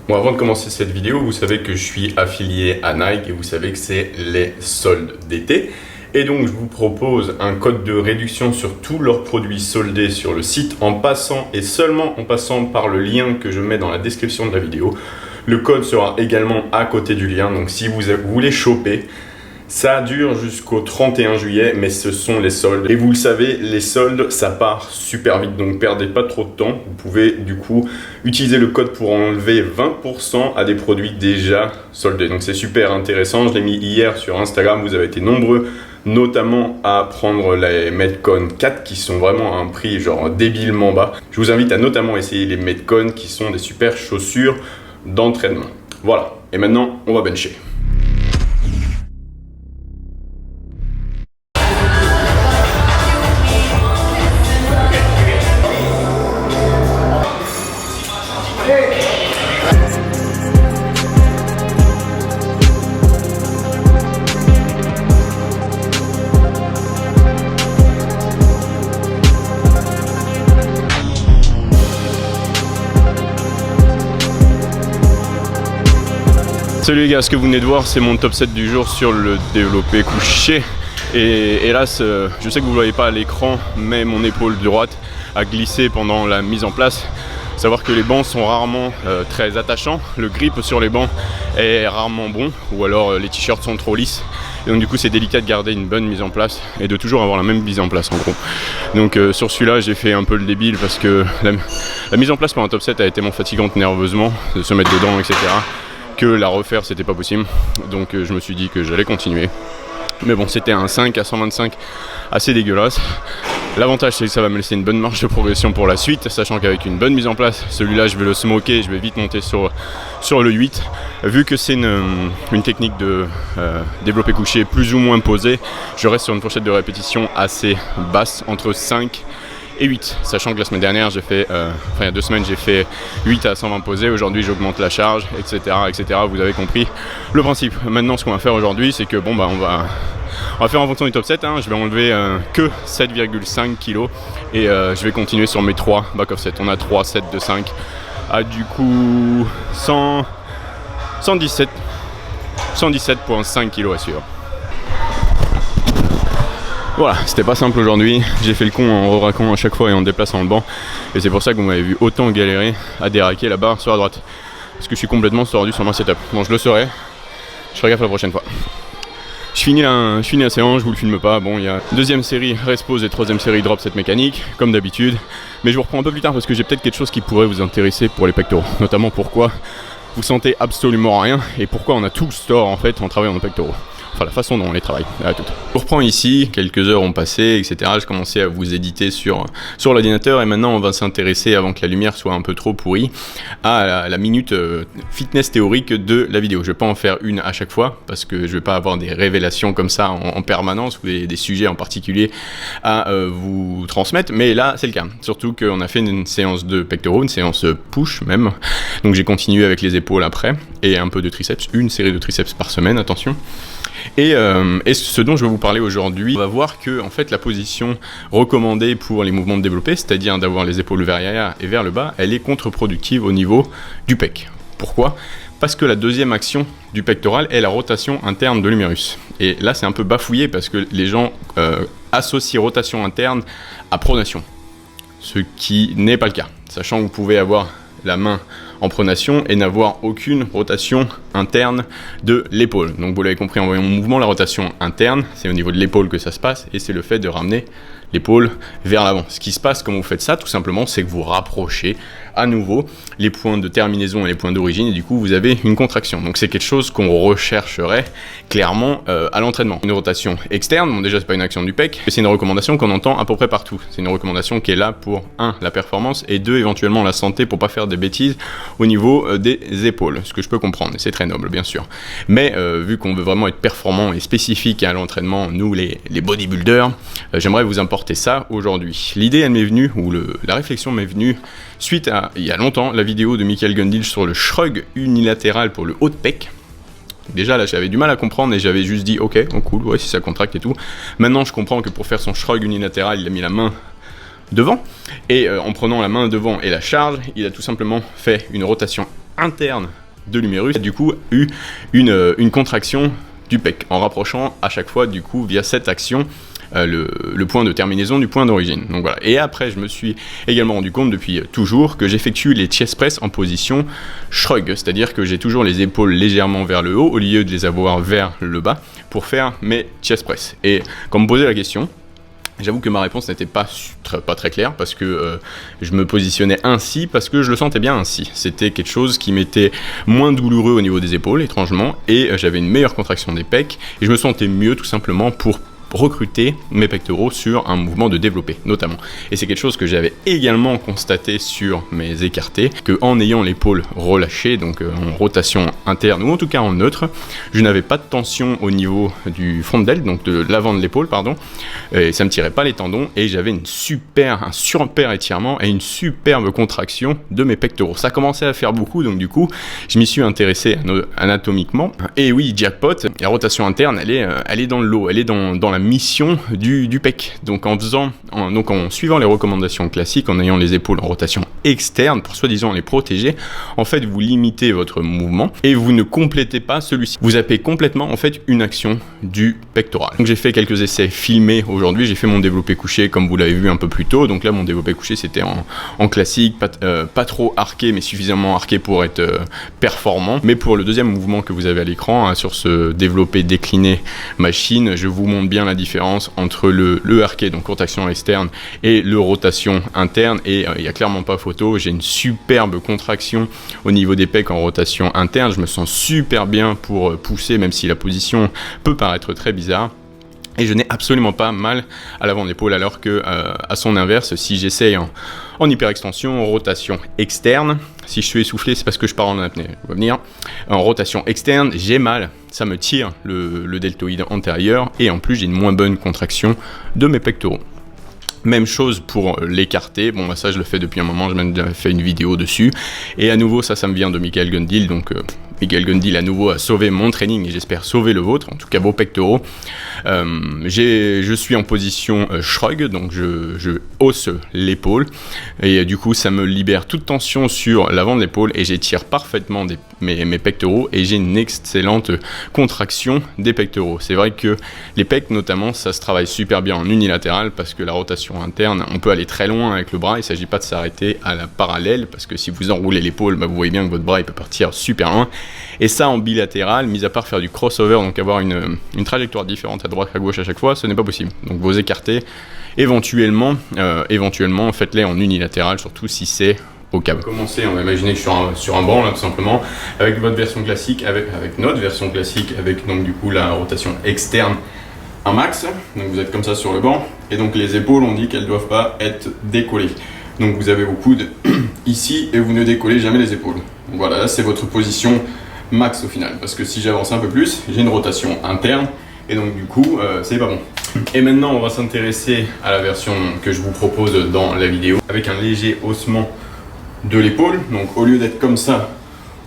Bon, avant de commencer cette vidéo, vous savez que je suis affilié à Nike et vous savez que c'est les soldes d'été. Et donc je vous propose un code de réduction sur tous leurs produits soldés sur le site en passant et seulement en passant par le lien que je mets dans la description de la vidéo. Le code sera également à côté du lien, donc si vous voulez choper, ça dure jusqu'au 31 juillet, mais ce sont les soldes. Et vous le savez, les soldes, ça part super vite, donc perdez pas trop de temps. Vous pouvez du coup utiliser le code pour enlever 20% à des produits déjà soldés. Donc c'est super intéressant, je l'ai mis hier sur Instagram, vous avez été nombreux notamment à prendre les Metcon 4 qui sont vraiment à un prix genre débilement bas. Je vous invite à notamment essayer les Metcon qui sont des super chaussures d'entraînement. Voilà, et maintenant on va bencher. Salut les gars, ce que vous venez de voir, c'est mon top 7 du jour sur le développé couché. Et hélas, je sais que vous ne voyez pas à l'écran, mais mon épaule droite a glissé pendant la mise en place. Savoir que les bancs sont rarement très attachants, le grip sur les bancs est rarement bon, ou alors les t-shirts sont trop lisses. Et donc du coup c'est délicat de garder une bonne mise en place et de toujours avoir la même mise en place en gros. Donc sur celui-là j'ai fait un peu le débile parce que la mise en place pour un top 7 a été tellement fatigante nerveusement, de se mettre dedans, etc. que la refaire c'était pas possible, donc je me suis dit que j'allais continuer. Mais bon, c'était un 5 à 125 assez dégueulasse. L'avantage c'est que ça va me laisser une bonne marge de progression pour la suite, sachant qu'avec une bonne mise en place, celui-là je vais le smoker, je vais vite monter sur le 8. Vu que c'est une technique de développé couché plus ou moins posée, je reste sur une fourchette de répétition assez basse, entre 5 et 8, sachant que la semaine dernière j'ai fait, il y a 2 semaines j'ai fait 8 à 120 posés, aujourd'hui j'augmente la charge, etc., etc. Vous avez compris le principe. Maintenant ce qu'on va faire aujourd'hui c'est que bon bah on va faire en fonction du top 7, hein. Je vais enlever que 7,5 kg et je vais continuer sur mes 3 back off 7. On a 3 sets de 5 à du coup 117,5 kg à suivre. Voilà, c'était pas simple aujourd'hui, j'ai fait le con en raquant à chaque fois et en déplaçant le banc. Et c'est pour ça que vous m'avez vu autant galérer à déraquer la barre sur la droite. Parce que je suis complètement tordu sur ma setup. Bon, je le saurai, je ferai gaffe la prochaine fois. Je finis la séance, je vous le filme pas. Bon, il y a deuxième série rest pause et troisième série drop cette mécanique, comme d'habitude. Mais je vous reprends un peu plus tard parce que j'ai peut-être quelque chose qui pourrait vous intéresser pour les pectoraux. Notamment pourquoi vous sentez absolument rien et pourquoi on a tout le tort en fait en travaillant nos pectoraux. Enfin la façon dont on les travaille, à tout. Je reprends ici, quelques heures ont passé, etc. Je commençais à vous éditer sur l'ordinateur et maintenant on va s'intéresser, avant que la lumière soit un peu trop pourrie, à la minute fitness théorique de la vidéo. Je vais pas en faire une à chaque fois parce que je vais pas avoir des révélations comme ça en permanence ou des sujets en particulier à vous transmettre, mais là c'est le cas. Surtout qu'on a fait une séance de pectoraux, une séance push même, donc j'ai continué avec les épaules après et un peu de triceps, une série de triceps par semaine, attention. Et ce dont je vais vous parler aujourd'hui, on va voir que en fait la position recommandée pour les mouvements de développé, c'est-à-dire d'avoir les épaules vers l'arrière et vers le bas, elle est contre-productive au niveau du pec. Pourquoi ? Parce que la deuxième action du pectoral est la rotation interne de l'humérus. Et là c'est un peu bafouillé parce que les gens associent rotation interne à pronation, ce qui n'est pas le cas, sachant que vous pouvez avoir la main en pronation et n'avoir aucune rotation interne de l'épaule. Donc vous l'avez compris en voyant mon mouvement, la rotation interne, c'est au niveau de l'épaule que ça se passe et c'est le fait de ramener l'épaule vers l'avant. Ce qui se passe quand vous faites ça, tout simplement, c'est que vous rapprochez à nouveau les points de terminaison et les points d'origine et du coup vous avez une contraction. Donc c'est quelque chose qu'on rechercherait clairement à l'entraînement. Une rotation externe, bon déjà c'est pas une action du pec, mais c'est une recommandation qu'on entend à peu près partout. C'est une recommandation qui est là pour 1, la performance et 2, éventuellement la santé pour pas faire des bêtises au niveau des épaules, ce que je peux comprendre et c'est très noble bien sûr. Mais vu qu'on veut vraiment être performant et spécifique à l'entraînement, nous les bodybuilders, j'aimerais vous apporter ça aujourd'hui. L'idée elle m'est venue, ou la réflexion m'est venue suite à, il y a longtemps, la vidéo de Michael Gundil sur le shrug unilatéral pour le haut de pec. Déjà là j'avais du mal à comprendre et j'avais juste dit ok, oh cool, ouais si ça contracte et tout. Maintenant je comprends que pour faire son shrug unilatéral il a mis la main devant. Et en prenant la main devant et la charge, il a tout simplement fait une rotation interne de l'humérus, et du coup eu une contraction du pec, en rapprochant à chaque fois du coup via cette action le point de terminaison du point d'origine. Donc voilà. Et après, je me suis également rendu compte depuis toujours que j'effectue les chest press en position shrug, c'est-à-dire que j'ai toujours les épaules légèrement vers le haut au lieu de les avoir vers le bas pour faire mes chest press. Et quand on me posait la question, j'avoue que ma réponse n'était pas très claire parce que je me positionnais ainsi parce que je le sentais bien ainsi. C'était quelque chose qui m'était moins douloureux au niveau des épaules, étrangement, et j'avais une meilleure contraction des pecs et je me sentais mieux tout simplement pour recruter mes pectoraux sur un mouvement de développé notamment. Et c'est quelque chose que j'avais également constaté sur mes écartés, que en ayant l'épaule relâchée, donc en rotation interne ou en tout cas en neutre, je n'avais pas de tension au niveau du front delt, donc de l'avant de l'épaule, pardon, et ça me tirait pas les tendons et j'avais un super étirement et une superbe contraction de mes pectoraux. Ça commençait à faire beaucoup, donc du coup je m'y suis intéressé anatomiquement. Et oui, jackpot, la rotation interne elle est dans le lot, elle est dans la mission du pec. Donc en suivant les recommandations classiques, en ayant les épaules en rotation externe pour soi-disant les protéger, en fait vous limitez votre mouvement et vous ne complétez pas celui-ci. Vous zappez complètement en fait une action du pectoral. Donc j'ai fait quelques essais filmés aujourd'hui, j'ai fait mon développé couché comme vous l'avez vu un peu plus tôt. Donc là mon développé couché c'était en classique, pas trop arqué mais suffisamment arqué pour être performant. Mais pour le deuxième mouvement que vous avez à l'écran, sur ce développé décliné machine, je vous montre bien la différence entre le arqué, donc contraction externe, et le rotation interne, et il n'y a clairement pas photo. J'ai une superbe contraction au niveau des pecs en rotation interne, je me sens super bien pour pousser, même si la position peut paraître très bizarre. Et je n'ai absolument pas mal à l'avant de l'épaule, alors que à son inverse, si j'essaye en hyperextension, en rotation externe, si je suis essoufflé, c'est parce que je pars en apnée, on va venir. En rotation externe, j'ai mal, ça me tire le deltoïde antérieur, et en plus j'ai une moins bonne contraction de mes pectoraux. Même chose pour l'écarté, bon bah ça je le fais depuis un moment, j'ai même déjà fait une vidéo dessus, et à nouveau ça me vient de Michael Gundil, donc Michael Gundil à nouveau a sauvé mon training et j'espère sauver le vôtre, en tout cas vos pectoraux. Je suis en position shrug, donc je hausse l'épaule et du coup ça me libère toute tension sur l'avant de l'épaule et j'étire parfaitement mes pectoraux et j'ai une excellente contraction des pectoraux. C'est vrai que les pecs notamment, ça se travaille super bien en unilatéral parce que la rotation interne, on peut aller très loin avec le bras, il ne s'agit pas de s'arrêter à la parallèle parce que si vous enroulez l'épaule, bah vous voyez bien que votre bras il peut partir super loin. Et ça en bilatéral, mis à part faire du crossover, donc avoir une trajectoire différente à droite à gauche à chaque fois, ce n'est pas possible. Donc vos écartés, éventuellement faites-les en unilatéral, surtout si c'est au câble. Commencer, on va imaginer que je suis sur un banc là tout simplement, avec votre version classique, avec notre version classique, avec donc du coup la rotation externe un max. Donc vous êtes comme ça sur le banc, et donc les épaules on dit qu'elles ne doivent pas être décollées. Donc vous avez vos coudes ici et vous ne décollez jamais les épaules. Donc voilà, là c'est votre position max au final, parce que si j'avance un peu plus, j'ai une rotation interne et donc du coup c'est pas bon. Et maintenant on va s'intéresser à la version que je vous propose dans la vidéo, avec un léger haussement de l'épaule. Donc au lieu d'être comme ça,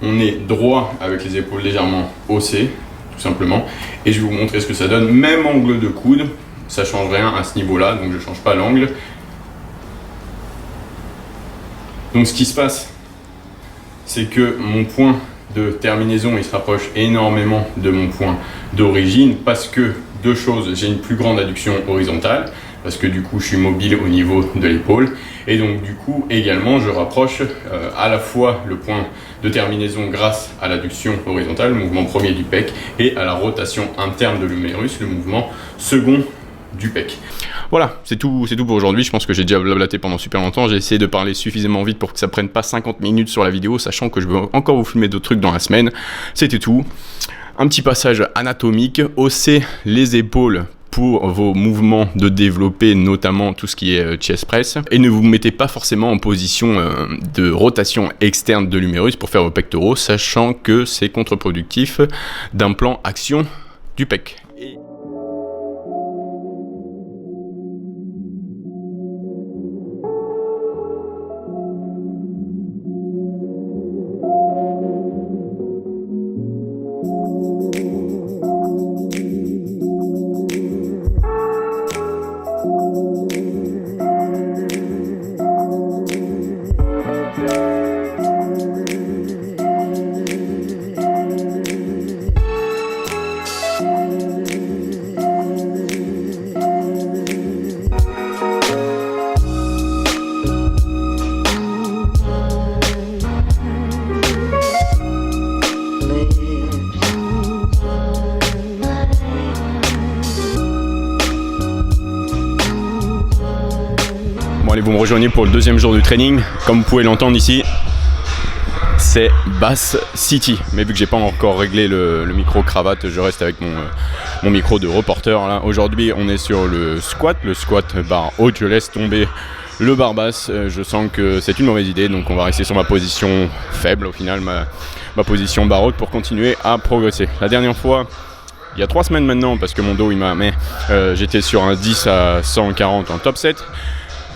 on est droit avec les épaules légèrement haussées tout simplement, et je vais vous montrer ce que ça donne. Même angle de coude, ça change rien à ce niveau là, donc je change pas l'angle. Donc ce qui se passe, c'est que mon point de terminaison il se rapproche énormément de mon point d'origine, parce que deux choses, j'ai une plus grande adduction horizontale parce que du coup je suis mobile au niveau de l'épaule, et donc du coup également je rapproche à la fois le point de terminaison grâce à l'adduction horizontale, le mouvement premier du pec, et à la rotation interne de l'humérus, le mouvement second du pec. Voilà, c'est tout pour aujourd'hui. Je pense que j'ai déjà blablaté pendant super longtemps. J'ai essayé de parler suffisamment vite pour que ça prenne pas 50 minutes sur la vidéo, sachant que je veux encore vous filmer d'autres trucs dans la semaine. C'était tout. Un petit passage anatomique, hausser les épaules pour vos mouvements de développé, notamment tout ce qui est chest press, et ne vous mettez pas forcément en position de rotation externe de l'humérus pour faire vos pectoraux, sachant que c'est contre-productif d'un plan action du pec. vous me rejoignez pour le deuxième jour du training. Comme vous pouvez l'entendre ici, c'est Bass City. Mais vu que j'ai pas encore réglé le micro cravate, je reste avec mon micro de reporter. Là. Aujourd'hui, on est sur le squat barre haute. Je laisse tomber le bar basse. Je sens que c'est une mauvaise idée, donc on va rester sur ma position faible au final, ma position barre haute pour continuer à progresser. La dernière fois, il y a 3 semaines maintenant, parce que mon dos j'étais sur un 10 à 140 en top 7.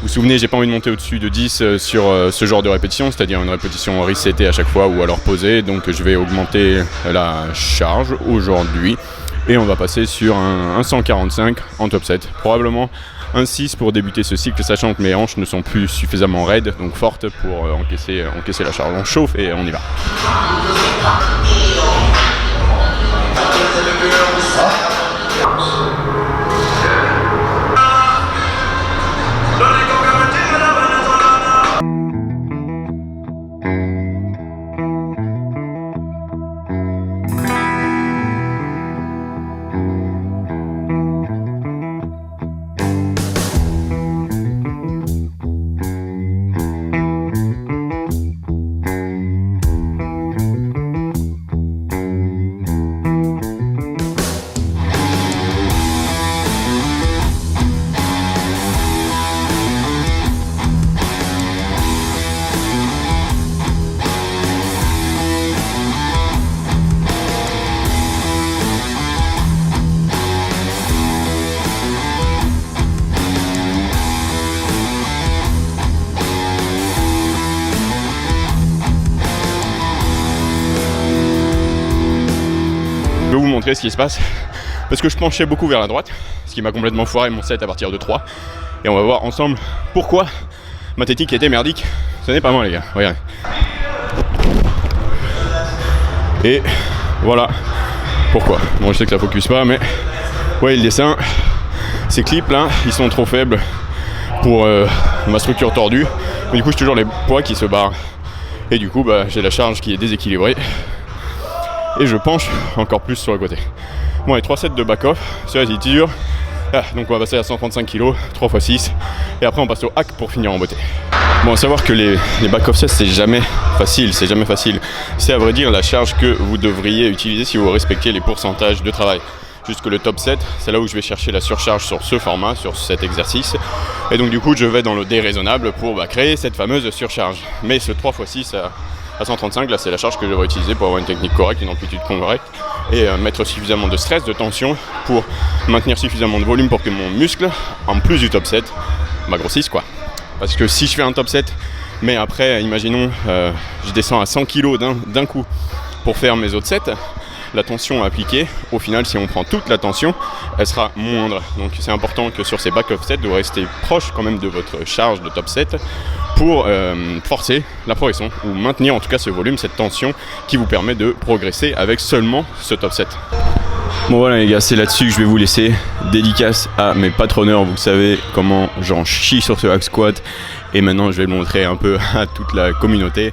Vous vous souvenez, j'ai pas envie de monter au-dessus de 10 sur ce genre de répétition, c'est-à-dire une répétition resetée à chaque fois ou alors posée. Donc je vais augmenter la charge aujourd'hui et on va passer sur un 145 en top 7. Probablement un 6 pour débuter ce cycle, sachant que mes hanches ne sont plus suffisamment raides, donc fortes pour encaisser la charge. On chauffe et on y va. Je vais vous montrer ce qui se passe parce que je penchais beaucoup vers la droite, ce qui m'a complètement foiré mon set à partir de 3, et on va voir ensemble pourquoi ma technique était merdique. Ce n'est pas moi les gars, regardez. Et voilà pourquoi. Bon, je sais que ça focus pas, mais ouais, le dessin, ces clips là, ils sont trop faibles pour ma structure tordue, mais du coup j'ai toujours les poids qui se barrent et du coup j'ai la charge qui est déséquilibrée et je penche encore plus sur le côté. Bon, les 3 sets de back-off, c'est dur. Donc on va passer à 135 kg, 3 x 6, et après on passe au hack pour finir en beauté. Bon, à savoir que les back-off sets, c'est jamais facile. C'est à vrai dire la charge que vous devriez utiliser si vous respectez les pourcentages de travail. Jusque le top 7, c'est là où je vais chercher la surcharge sur ce format, sur cet exercice. Et donc du coup, je vais dans le déraisonnable pour créer cette fameuse surcharge. Mais ce 3 x 6 à 135, là c'est la charge que je devrais utiliser pour avoir une technique correcte, une amplitude correcte et mettre suffisamment de stress, de tension pour maintenir suffisamment de volume pour que mon muscle, en plus du top 7, grossisse quoi. Parce que si je fais un top 7, mais après, imaginons, je descends à 100 kg d'un coup pour faire mes autres sets, la tension appliquée, au final, si on prend toute la tension, elle sera moindre. Donc c'est important que sur ces back-off sets, vous restez proche quand même de votre charge de top 7 pour forcer la progression, ou maintenir en tout cas ce volume, cette tension qui vous permet de progresser avec seulement ce top 7. Bon voilà les gars, c'est là-dessus que je vais vous laisser. Dédicace à mes patronneurs, vous savez comment j'en chie sur ce hack squat. Et maintenant je vais le montrer un peu à toute la communauté.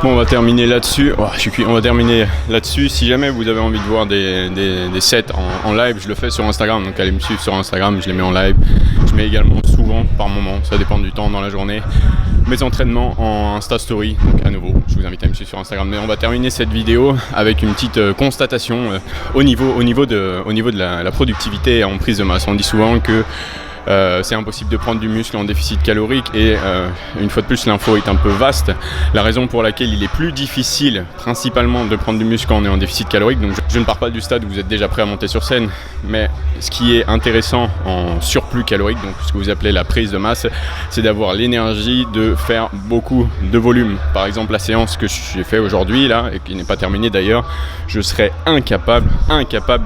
Bon, on va terminer là-dessus. Oh, je suis cuit. On va terminer là-dessus. Si jamais vous avez envie de voir des sets en live, je le fais sur Instagram. Donc allez me suivre sur Instagram, je les mets en live. Je mets également souvent par moment, ça dépend du temps dans la journée, mes entraînements en Insta Story. Donc à nouveau, je vous invite à me suivre sur Instagram. Mais on va terminer cette vidéo avec une petite constatation au niveau de la productivité en prise de masse. On dit souvent que c'est impossible de prendre du muscle en déficit calorique et une fois de plus l'info est un peu vaste. La raison pour laquelle il est plus difficile principalement de prendre du muscle quand on est en déficit calorique, donc je ne pars pas du stade où vous êtes déjà prêt à monter sur scène, mais ce qui est intéressant en surplus calorique, donc ce que vous appelez la prise de masse, c'est d'avoir l'énergie de faire beaucoup de volume. Par exemple la séance que j'ai fait aujourd'hui là et qui n'est pas terminée d'ailleurs, je serais incapable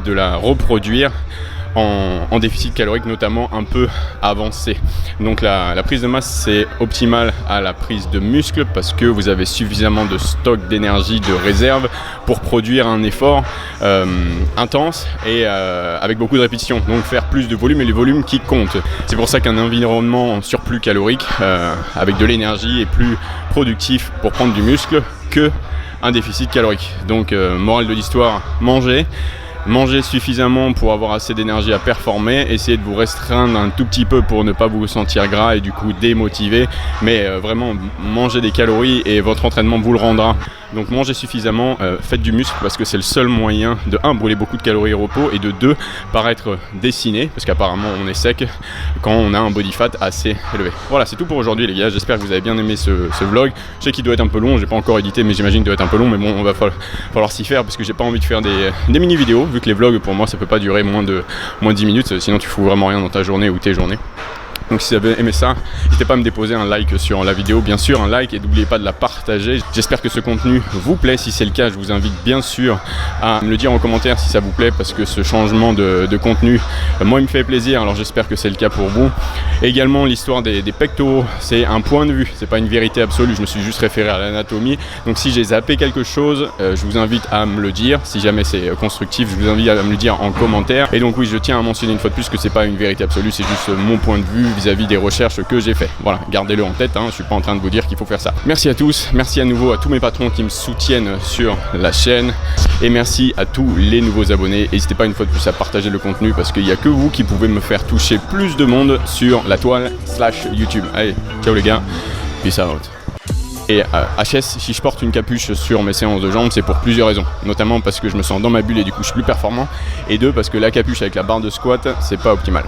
de la reproduire en déficit calorique, notamment un peu avancé. Donc la prise de masse c'est optimal à la prise de muscle parce que vous avez suffisamment de stock d'énergie, de réserve pour produire un effort intense et avec beaucoup de répétitions, donc faire plus de volume et les volumes qui comptent. C'est pour ça qu'un environnement en surplus calorique avec de l'énergie est plus productif pour prendre du muscle que un déficit calorique. Donc morale de l'histoire, Mangez suffisamment pour avoir assez d'énergie à performer, essayez de vous restreindre un tout petit peu pour ne pas vous sentir gras et du coup démotivé, mais vraiment mangez des calories et votre entraînement vous le rendra. Donc mangez suffisamment, faites du muscle parce que c'est le seul moyen de 1 brûler beaucoup de calories au repos et de 2 paraître dessiné parce qu'apparemment on est sec quand on a un body fat assez élevé. Voilà, c'est tout pour aujourd'hui les gars, j'espère que vous avez bien aimé ce vlog. Je sais qu'il doit être un peu long, j'ai pas encore édité mais j'imagine qu'il doit être un peu long, mais bon on va falloir s'y faire parce que j'ai pas envie de faire des mini vidéos vu que les vlogs pour moi ça peut pas durer moins de 10 minutes, sinon tu fous vraiment rien dans ta journée ou tes journées. Donc si vous avez aimé ça, n'hésitez pas à me déposer un like sur la vidéo, bien sûr un like, et n'oubliez pas de la partager. J'espère que ce contenu vous plaît, si c'est le cas je vous invite bien sûr à me le dire en commentaire si ça vous plaît parce que ce changement de contenu, moi il me fait plaisir, alors j'espère que c'est le cas pour vous. Et également l'histoire des pectoraux, c'est un point de vue, c'est pas une vérité absolue, je me suis juste référé à l'anatomie. Donc si j'ai zappé quelque chose, je vous invite à me le dire, si jamais c'est constructif, je vous invite à me le dire en commentaire. Et donc oui, je tiens à mentionner une fois de plus que c'est pas une vérité absolue, c'est juste mon point de vue vis-à-vis des recherches que j'ai fait. Voilà, gardez-le en tête, je suis pas en train de vous dire qu'il faut faire ça. Merci à tous, merci à nouveau à tous mes patrons qui me soutiennent sur la chaîne et merci à tous les nouveaux abonnés. N'hésitez pas une fois de plus à partager le contenu parce qu'il n'y a que vous qui pouvez me faire toucher plus de monde sur la toile /YouTube. Allez, ciao les gars, peace out. Et HS, si je porte une capuche sur mes séances de jambes, c'est pour plusieurs raisons. Notamment parce que je me sens dans ma bulle et du coup je suis plus performant. Et 2, parce que la capuche avec la barre de squat, c'est pas optimal.